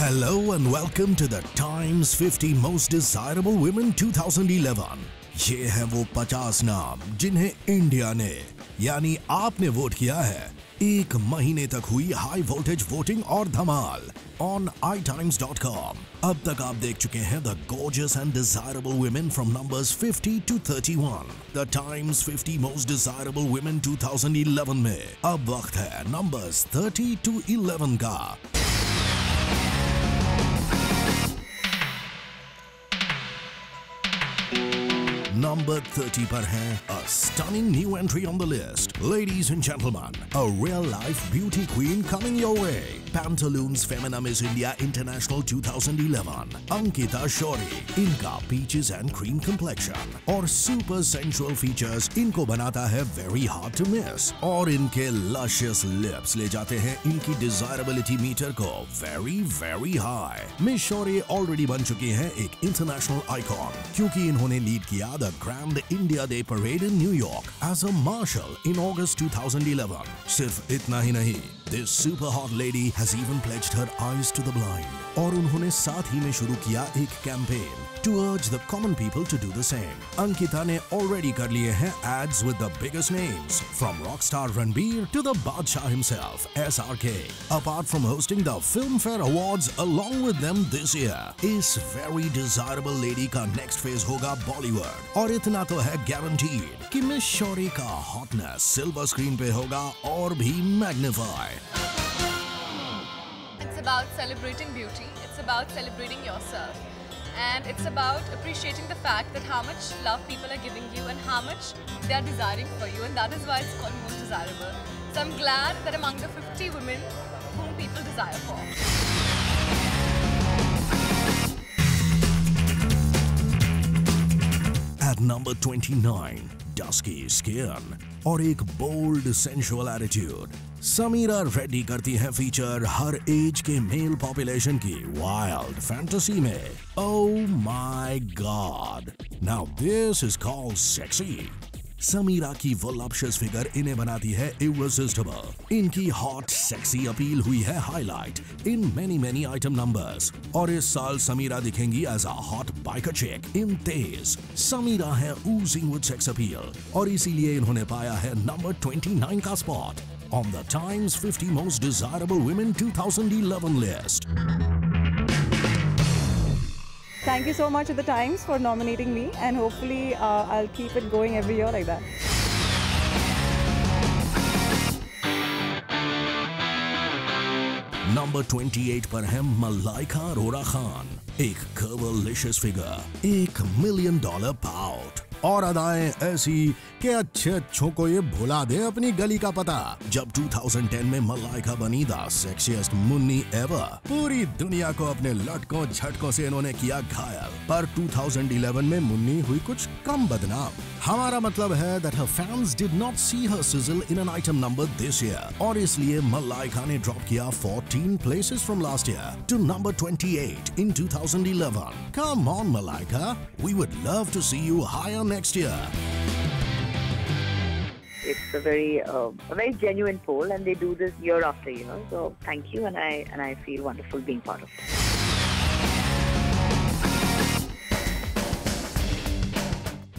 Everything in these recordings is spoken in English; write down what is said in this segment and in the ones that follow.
Hello and welcome to the Times 50 Most Desirable Women 2011। ये हैं वो 50 नाम जिन्हें इंडिया ने यानी आपने वोट किया है। एक महीने तक हुई हाई वोल्टेज वोटिंग और धमाल ऑन itimes.com। अब तक आप देख चुके हैं the gorgeous and desirable women from numbers 50 to 31। The Times 50 most desirable women 2011 में अब वक्त है नंबर्स 30 to 11 का। Number 30 पर है a stunning new entry on the list. Ladies and gentlemen, a real-life beauty queen coming your way. Pantaloons Femina Miss India International 2011. Ankita Shori. इनका peaches and cream complexion और super sensual features इनको बनाता है very hard to miss। और इनके luscious lips ले जाते हैं इनकी desirability meter को very very high। Miss Shori already बन चुकी हैं एक international icon क्योंकि इन्होंने lead किया the Grand India Day Parade in New York as a marshal in August 2011। सिर्फ इतना ही नहीं, this super hot lady has even pledged her eyes to the blind। और उन्होंने साथ ही में शुरू किया एक campaign to urge the common people to do the same। Ankita ने already कर लिए हैं ads with the biggest names from rockstar Ranbir to the Badshah himself SRK। Apart from hosting the Filmfare Awards along with them this year, इस very desirable lady का next phase होगा Bollywood। और इतना तो है guaranteed कि miss Shauri का hotness silver screen पे होगा और भी magnify। It's about celebrating beauty, it's about celebrating yourself, and it's about appreciating the fact that how much love people are giving you and how much they are desiring for you, and that is why it's called most desirable. So I'm glad that among the 50 women whom people desire for. At number 29, dusky skin और एक bold sensual attitude, Samira Reddy करती हैं feature हर age के male population की wild fantasy में। Oh my God! Now this is called sexy। Sameera की voluptuous figure इन्हें बनाती है इररेसिस्टिबल। इनकी हॉट सेक्सी अपील हुई है highlight in many item numbers. और इस साल समीरा दिखेंगी एज अ हॉट बाइकर चिक इन तेज। समीरा है oozying with sex appeal और इसीलिए इन्होंने पाया है नंबर 29 का spot on the Times 50 Most Desirable Women 2011 list. Thank you so much at the Times for nominating me, and hopefully I'll keep it going every year like that. Number 28 पर है मलाइका अरोरा खान। एक कर्वलिशियस figure, $1 million pout और अदाएं ऐसी कि अच्छे अच्छों को ये भुला दे अपनी गली का पता। जब 2010 में मलाइका बनी द सेक्सिएस्ट मुन्नी एवर, पूरी दुनिया को अपने लटकों झटकों से इन्होंने किया घायल। पर 2011 में मुन्नी हुई कुछ कम बदनाम। हमारा मतलब है that her fans did not see her sizzle in an item number this year और इसलिए मलाइका ने ड्रॉप किया 14 places from last year to number 28 in 2011। Come on Malaika, we would love to see you higher next year। It's a very genuine poll, and they do this year after year. So thank you, and I feel wonderful being part of it.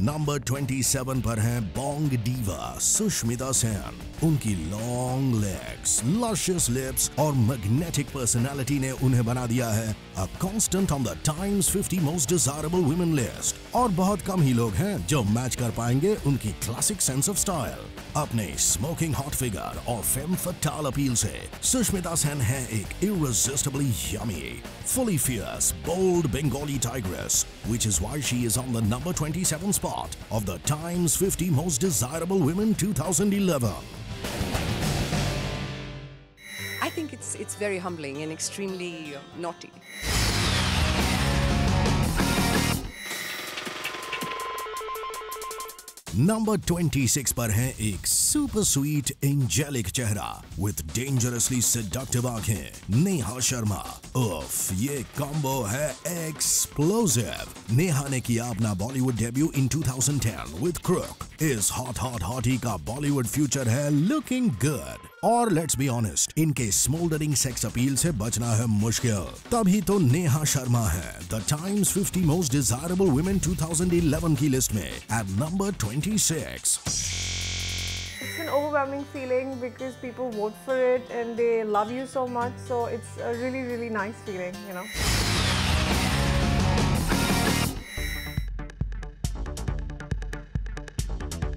Number 27 पर है Bong diva Sushmita Sen. उनकी long legs, luscious lips और magnetic personality ने उन्हें बना दिया है a constant on the Times 50 most desirable women list. और बहुत कम ही लोग हैं जो मैच कर पाएंगे उनकी क्लासिक सेंस ऑफ स्टाइल। अपने स्मोकिंग हॉट फिगर और फेम फटाल अपील से सुष्मिता सेन है एक irresistibly yummy, fully fierce, bold Bengali tigress, which is why she is on the number 27 spot of the Times 50 Most Desirable Women 2011. I think it's very humbling and extremely naughty. Number 26 पर है एक super sweet angelic चेहरा with dangerously seductive आंखें, नेहा शर्मा। उफ, ये combo है explosive. Neha ने किया अपना Bollywood debut in 2010 with crook इस हॉट हॉटी का बॉलीवुड फ्यूचर है लुकिंग गुड। और लेट्स बी ऑनेस्ट, इनके स्मोल्डरिंग सेक्स अपील से बचना है मुश्किल। तभी तो नेहा शर्मा है the Times 50 most desirable women 2011 की लिस्ट में at number 26। It's an overwhelming feeling because people vote for it and they love you so much. So it's a really, really nice feeling, you know.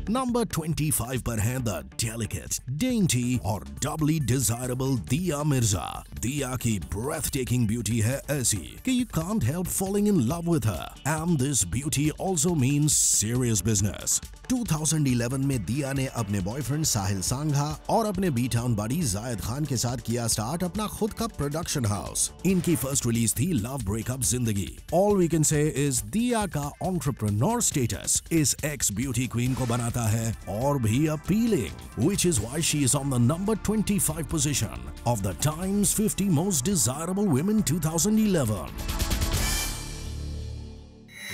Number 25 पर है the delicate, dainty और डबली desirable दिया मिर्जा। दिया की breath taking beauty है ऐसी कि you can't help falling in love with her, and this beauty also means serious business. 2011 में दिया ने अपने बॉयफ्रेंड साहिल सांघा और अपने बी टाउन बडी जायद खान के साथ किया स्टार्ट अपना खुद का प्रोडक्शन हाउस। इनकी फर्स्ट रिलीज थी love breakup Zindagi. All we can say is Dia का एंटरप्रेन्योर स्टेटस इस एक्स ब्यूटी क्वीन को बनाता है और भी appealing, which is why she is on the number 25 position of the Times 50 Most Desirable Women 2011.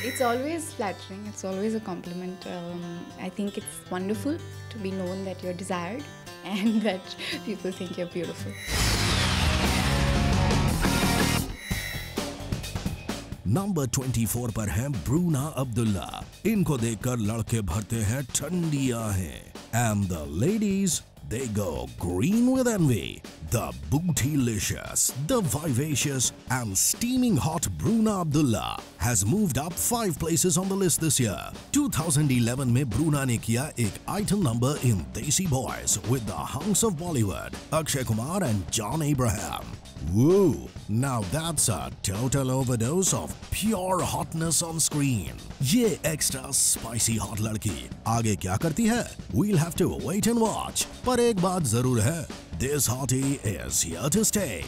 It's always flattering, it's always a compliment. I think it's wonderful to be known that you're desired and that people think you're beautiful. Number 24 पर है Bruna Abdullah. इनको देखकर लड़के भरते हैं ठंडी आहें, and the ladies they go green with envy. The bootylicious, the vivacious and steaming hot Bruna Abdullah has moved up 5 places on the list this year. 2011 में ब्रूना ने किया एक item number in Desi Boys with the hunks of Bollywood, Akshay Kumar and John Abraham. Woo! Now that's a total overdose of pure hotness on screen. ये extra spicy hot लड़की आगे क्या करती है? We'll have to wait and watch. पर एक बात जरूर है, this hottie is here to stay.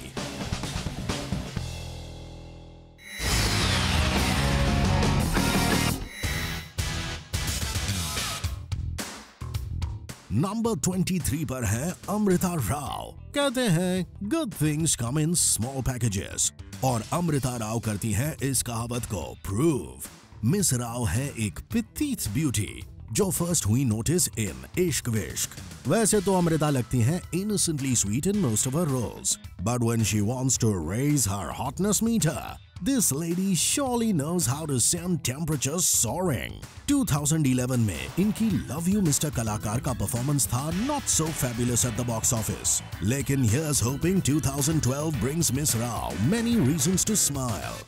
Number 23 पर है अमृता राव। कहते हैं good things come in small packages, और अमृता राव करती हैं इस कहावत को प्रूव। मिस राव है एक पितीत ब्यूटी जो फर्स्ट हुई नोटिस इन इश्क विश्क। वैसे तो अमृता लगती हैं innocently sweet in most of her roles, but when she wants to raise her hotness meter, this lady surely knows how to send temperatures soaring. 2011 में इनकी Love You Mr. कलाकार का परफॉर्मेंस था not so fabulous at the box office, लेकिन here's hoping 2012 brings Miss Rao many reasons to smile.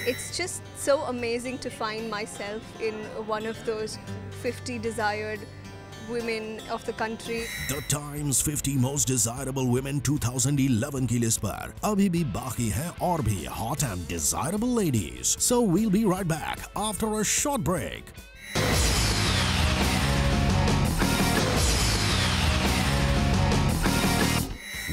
It's just so amazing to find myself in one of those 50 desired women of the country. The Times 50 Most Desirable Women 2011 की list पर अभी भी बाकी हैं और भी hot and desirable ladies. So we'll be right back after a short break.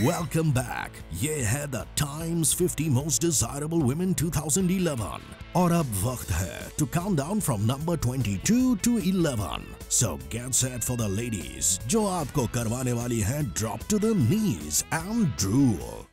Welcome back. ये है The Times 50 Most Desirable Women 2011 और अब वक्त है to count down from number 22 to 11. So get set for the ladies जो आपको करवाने वाली हैं drop to the knees and drool.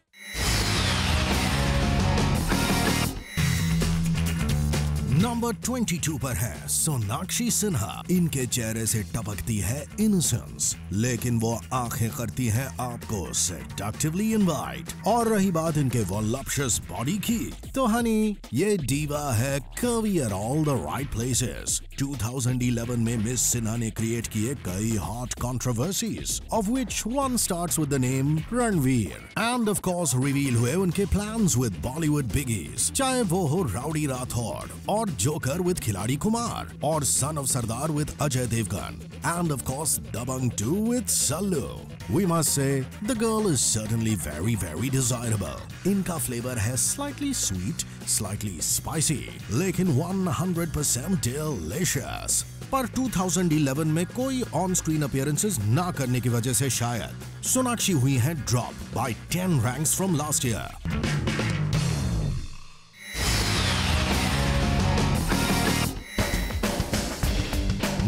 Number 22 पर है सोनाक्षी सिन्हा। इनके चेहरे से टपकती है इनोसेंस, लेकिन वो आंखें करती हैं आपको सेडक्टिवली इनवाइट। और रही बात इनके वॉल्यूप्शस बॉडी की, तो हनी ये डीवा है curvy at all the right places. 2011 में मिस सिन्हा ने क्रिएट किए कई hot controversies, of which one starts with the name Ranveer, and of course reveal हुए उनके प्लान्स विद बॉलीवुड बिगीज, चाहे वो हो राउडी राठौड़ और जोकर विद खिलाड़ी कुमार, और son of Sardaar with Ajay Devgn, end of course Dabangg 2 with Sallu. We must say the girl is certainly very desirable. इनका flavour है slightly sweet, slightly spicy, लेकिन 100% delicious. पर 2011 में कोई ऑन स्क्रीन अपीयरेंसेस ना करने की वजह से शायद सोनाक्षी हुई हैं drop by 10 ranks from last year.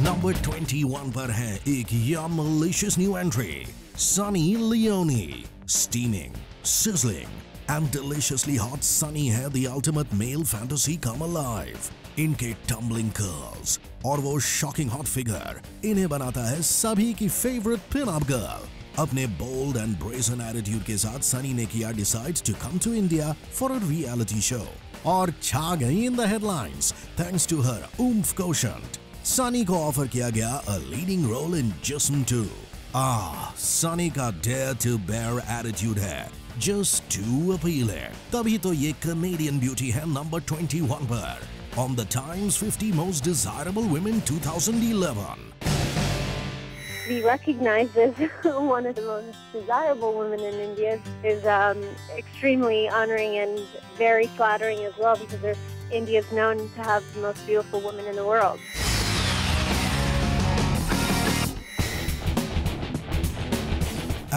Number 21 पर है एक yum malicious new entry, Sunny Leone. Steaming, sizzling and deliciously hot, Sunny है the ultimate male fantasy come alive. इनके टम्बलिंग कर्ल्स और वो शॉकिंग हॉट फिगर इन्हें बनाता है सभी की फेवरेट पिन अप गर्ल। अपने बोल्ड एंड ब्रेजन एटीट्यूड के साथ सनी ने किया decide to come to India for a reality show और छा गई in the headlines thanks to her oomph quotient। Sunny को ऑफर किया गया अ लीडिंग रोल इन जिस्म 2। सनी का डेयर टू बेयर एटीट्यूड है जस्ट टू अपीलिंग, तभी तो ये कनेडियन ब्यूटी है नंबर 21 पर on the Times 50 Most Desirable Women 2011. Be recognized as one of the most desirable women in India is extremely honoring and very flattering as well, because India is known to have the most beautiful women in the world.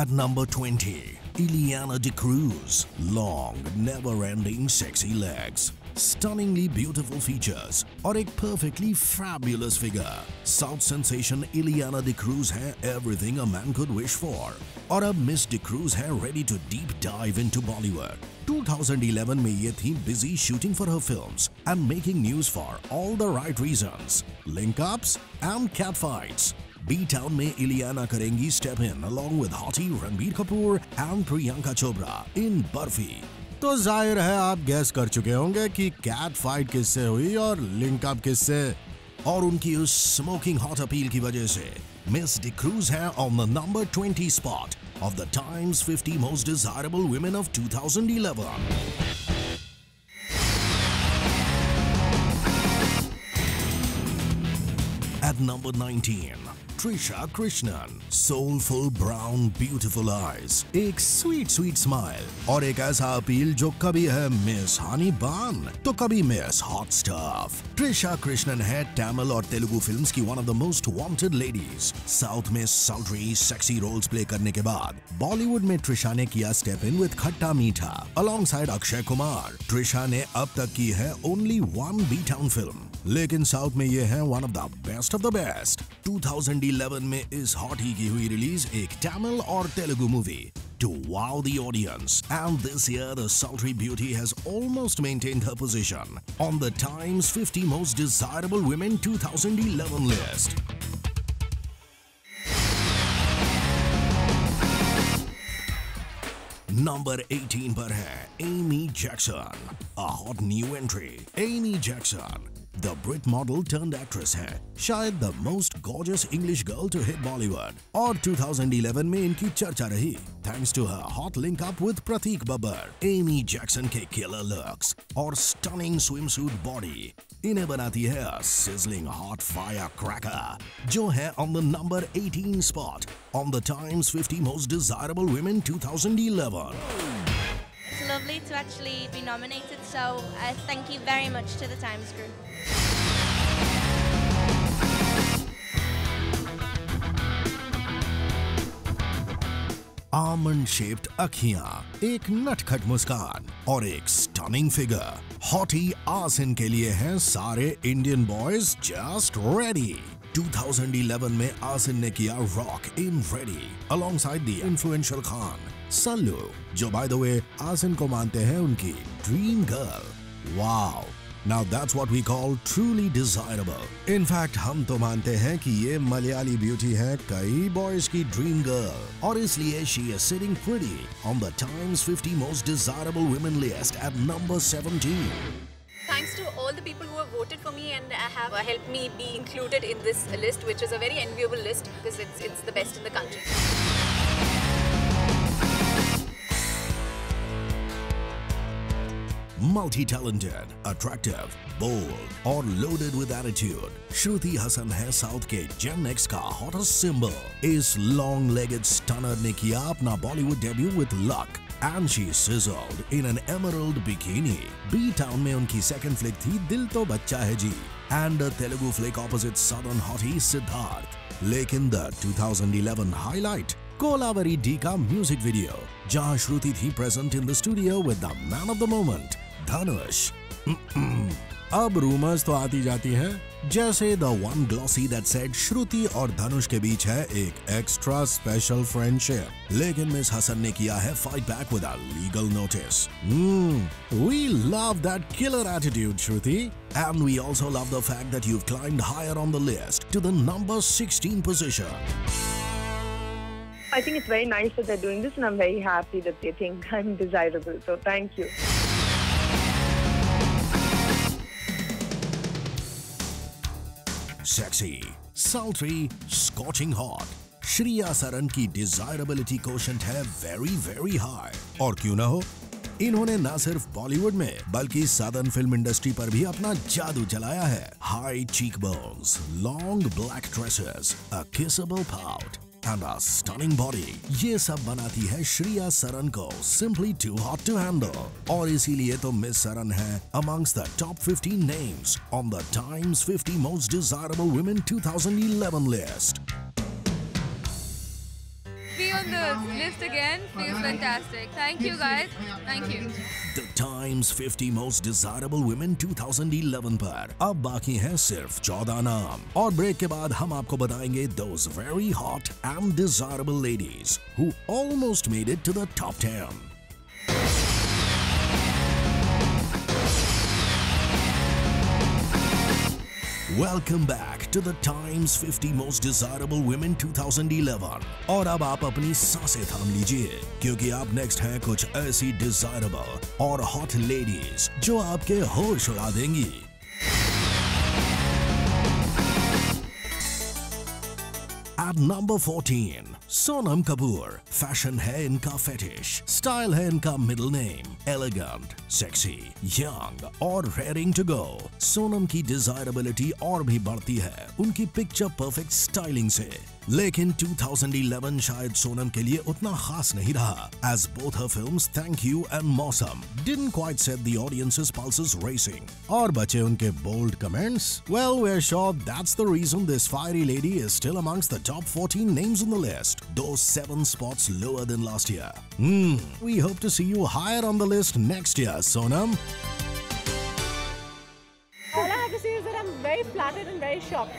At number 20, Ileana D'Cruz. Long, never-ending sexy legs, stunningly beautiful features और एक perfectly fabulous figure. South sensation Ileana D'Cruz है everything a man could wish for. और अब Miss D'Cruz है ready to deep dive into Bollywood. 2011 में ये थी busy shooting for her films and making news for all the right reasons. Link-ups and catfights. B-Town में इलियाना करेंगी step in along with hottie Ranbir Kapoor and Priyanka Chopra in barfi. तो जाहिर है आप गैस कर चुके होंगे कि कैट फाइट किससे हुई और लिंक अप किससे, और उनकी उस स्मोकिंग हॉट अपील की वजह से मिस डिक्रूज है on the number 20 spot of the Times 50 Most Desirable Women of 2011. At number 19, Trisha Krishnan. Soulful brown beautiful eyes, एक sweet smile और एक ऐसा अपील जो कभी है मिस हनी बन तो कभी miss hot stuff. Trisha Krishnan है तमिल और तेलुगु फिल्म्स की one of the most wanted ladies. South में सल्ट्री सेक्सी रोल्स प्ले करने के बाद बॉलीवुड में ट्रिशा ने किया स्टेप इन विद खट्टा मीठा अलोंगसाइड अक्षय कुमार। ट्रिशा ने अब तक की है only one B town film, लेकिन साउथ में ये है one of the best of the best. 2011 में इस हॉटी की हुई रिलीज एक तमिल और Telugu movie to wow the audience, and this year the sultry beauty has almost maintained her position on the Times 50 Most Desirable Women 2011 list. Number 18 पर है Amy Jackson, a hot new entry. Amy Jackson, the Brit model turned actress है, शायद the most gorgeous English girl to hit Bollywood, और 2011 में इनकी चर्चा रही thanks to her hot link up with Pratik Babbar. Amy Jackson के killer looks और stunning swimsuit body इन्हें बनाती है a sizzling hot firecracker, जो है on the number 18 spot on the Times 50 Most Desirable Women 2011. It's lovely to actually be nominated, so thank you very much to the Times Group. Almond shaped अखियां, एक नटखट मुस्कान और एक stunning figure. Hottie आसिन के लिए हैं सारे इंडियन बॉयज जस्ट रेडी। 2011 में आसिन ने किया rock in ready alongside the influential Khan Sallu, जो बाय द वे आसिन को मानते हैं उनकी dream girl. Wow, now that's what we call truly desirable. In fact, हम तो मानते हैं कि ये मलयाली ब्यूटी है कई बॉयज की ड्रीम गर्ल, और इसलिए she is sitting pretty on the Times 50 Most Desirable Women list at number 17. Thanks to all the people who have voted for me and have helped me be included in this list, which is a very enviable list because it's the best in the country. Multi-talented, attractive, bold और loaded with attitude, Shruti Haasan है south के Gen X का hottest symbol. इस long-legged stunner ने किया अपना Bollywood debut with Luck, and she sizzled in an emerald bikini. B-Town में उनकी second flick थी दिल तो बच्चा है जी, and a Telugu flick opposite southern hottie Siddharth. लेकिन the 2011 highlight, कोलावरी डी का म्यूजिक वीडियो, जहां श्रुति थी present in the studio with the man of the moment Dhanush. अब रूमर्स तो आती जाती हैं जैसे the one glossy that said Shruti और धनुष के बीच है एक एक्स्ट्रा स्पेशल फ्रेंडशिप, लेकिन मिस हसन ने किया है fight back with a legal notice. We love that killer attitude Shruti, and we also love the fact that you've climbed higher on the list to the number 16 position. I think it's very nice that they're doing this, and I'm very happy that they think I'm desirable. So thank you. Sexy, sultry, scorching hot. Shriya Saran की desirability quotient है very very high, और क्यों ना हो, इन्होंने न सिर्फ बॉलीवुड में बल्कि सादर्न फिल्म इंडस्ट्री पर भी अपना जादू चलाया है। High cheek bones, long black dresses, a kissable pout and a stunning body, ये सब बनाती है श्रिया सरन को simply too hot to handle, और इसीलिए तो मिस सरन है amongst the top 15 names on the Times 50 Most Desirable Women 2011 list. Be on the list again feels fantastic. Thank you guys. Thank you. The Times 50 Most Desirable Women 2011 पर अब बाकी हैं सिर्फ 14 नाम, और ब्रेक के बाद हम आपको बताएंगे those very hot and desirable ladies who almost made it to the top 10. Welcome back to the Times 50 Most Desirable Women 2011, और अब आप अपनी सांसें थाम लीजिए, क्योंकि आप नेक्स्ट हैं कुछ ऐसी डिजायरेबल और हॉट लेडीज जो आपके होश उड़ा देंगी। At number 14, Sonam Kapoor. Fashion है इनका फेटिश, स्टाइल है इनका middle name, elegant, sexy, young और रेयरिंग टू गो। सोनम की डिजायरेबिलिटी और भी बढ़ती है उनकी पिक्चर परफेक्ट स्टाइलिंग से, लेकिन 2011 शायद सोनम के लिए उतना खास नहीं रहा, as both her films Thank You and Mosam didn't quite set the audience's pulses racing. और बचे उनके bold comments? Well, we're sure that's the reason this fiery lady is still amongst the top 14 names on the list, though 7 spots lower than last year. We hope to see you higher on the list next year, Sonam. All I have to say is that I'm very flattered and very shocked.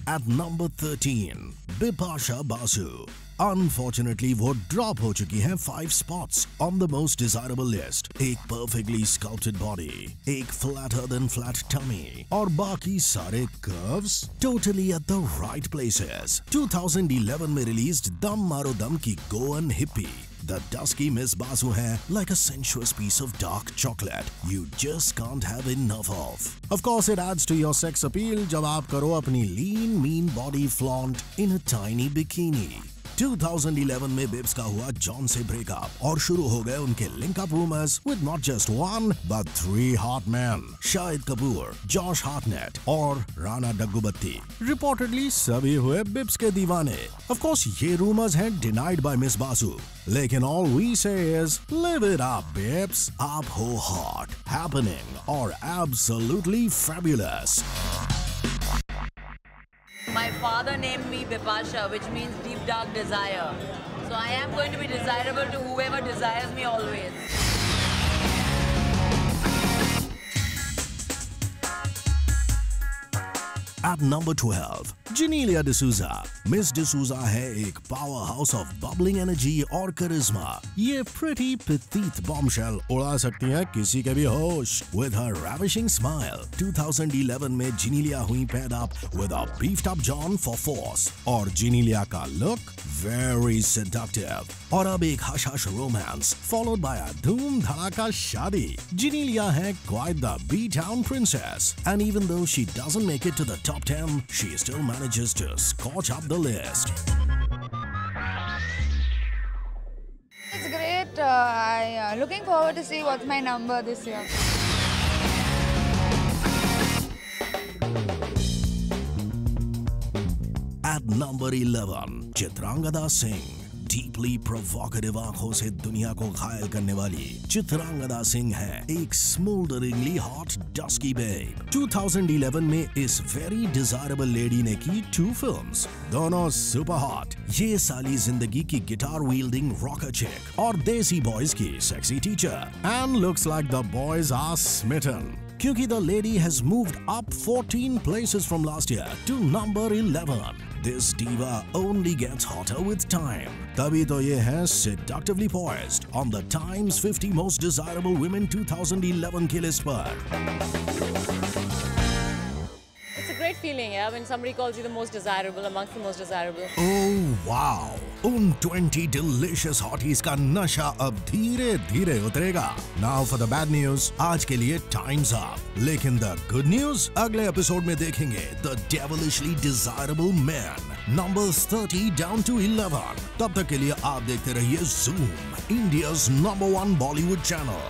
At number 13, Bipasha Basu. Unfortunately, वो drop हो चुकी हैं 5 spots on the most desirable list. एक perfectly sculpted body, एक flatter than flat tummy, और बाकी सारे curves totally at the right places. 2011 में released दम मारो दम की Goan hippie, the dusky Miss Basu है like a sensuous piece of dark chocolate you just can't have enough of. Of course, it adds to your sex appeal जब आप करो अपनी lean, mean body flaunt in a tiny bikini. 2011 में bibs का हुआ John से breakup, और शुरू हो गए उनके link up rumours with not just 1 but 3 hot man, Shahid Kapoor, Josh Hartnett और राणा डग्गुबत्ती। रिपोर्टेडली सभी हुए बिब्स के दीवाने। ऑफ कोर्स ये रूमर्स हैं डिनाइड बाय मिस बासु, लेकिन all we say is live it up Bips, आप हो हॉट, हैपनिंग और absolutely fabulous. My father named me Bipasha, which means deep dark desire. So I am going to be desirable to whoever desires me always. At number 12, Genelia D'Souza. Miss D'Souza है एक powerhouse of bubbling energy और charisma. ये pretty petite bombshell उड़ा सकती है किसी के भी होश with her ravishing smile. 2011 में Genelia हुई paired up with a beefed up John for force, और Genelia का look very seductive. और अब एक hush hush romance followed by a धूम धड़ाका शादी. Genelia है quite the B-town princess, and even though she doesn't make it to the top 10, she still manages to scorch up the list. It's great. I'm looking forward to see what's my number this year. At number 11, Chitrangada Singh. Deeply provocative आंखों से दुनिया को घायल करने वाली चित्रांगदा सिंह है एक स्मोल्डरिंगली hot dusky babe. 2011 में इस वेरी डिजायरेबल लेडी ने की 2 फिल्म्स, दोनों सुपर हॉट। ये साली जिंदगी की गिटार वील्डिंग रॉकर चिक और देसी बॉयज की sexy teacher. And looks like the boys are smitten क्योंकि the lady has moved up 14 places from last year to number 11. This diva only gets hotter with time. तभी तो ये है seductively poised on the Times 50 Most Desirable Women 2011 की list पर। It's a great feeling, yeah, when somebody calls you the most desirable amongst the most desirable. Oh wow! उन 20 delicious hotties का नशा अब धीरे धीरे उतरेगा। Now for the bad news, आज के लिए time's up. लेकिन the good news, अगले एपिसोड में देखेंगे the devilishly desirable men, numbers 30 down to 11. तब तक के लिए आप देखते रहिए Zoom, India's #1 Bollywood channel.